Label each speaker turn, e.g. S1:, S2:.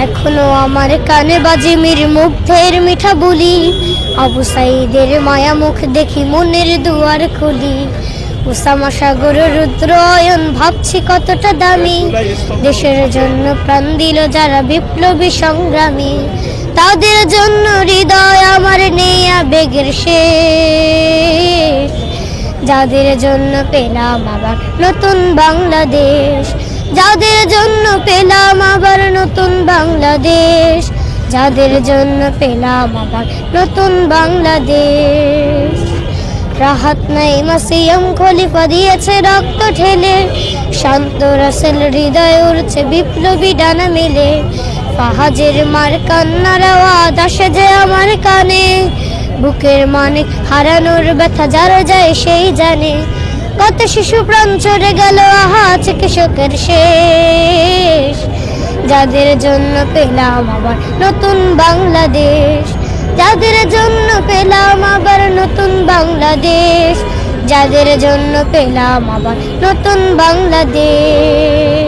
S1: এখনো আমার কানে বাজে মীর মুগ্ধের মিঠা বুলি, আবু সাইদের মায়া মুখ দেখি মনের দুয়ার খুলি। উসামা সাগর রুদ্রয়ন ভাবছি কতটা দামি, দেশের জন্য প্রাণ দিল যারা বিপ্লবী সংগ্রামী। তাদের জন্য হৃদয় আমার নেই আবেগের শেষ, যাদের জন্য পেলাম আবার নতুন বাংলাদেশ, যাদের জন্য পেলাম আবার নতুন বাংলাদেশ, যাদের জন্য পেলাম আবার নতুন বাংলাদেশ। রাহাত নাইমা সিয়াম খলিফা দিয়েছে রক্ত ঢেলে, শান্ত রাসেল হৃদয় উড়ছে বিপ্লবী ডানা মেলে। ফাহাজের মার কান্নার আওয়াজ আসে যে আমার কানে, বুকের মানে হারানোর ব্যথা যারা যায় সেই জানে। কত শিশু প্রাণ চড়ে গেল আহা চিকিৎসকের শেষ, যাদের জন্য পেলাম আবার নতুন বাংলাদেশ, যাদের জন্য পেলাম আবার নতুন বাংলাদেশ, যাদের জন্য পেলাম আবার নতুন বাংলাদেশ।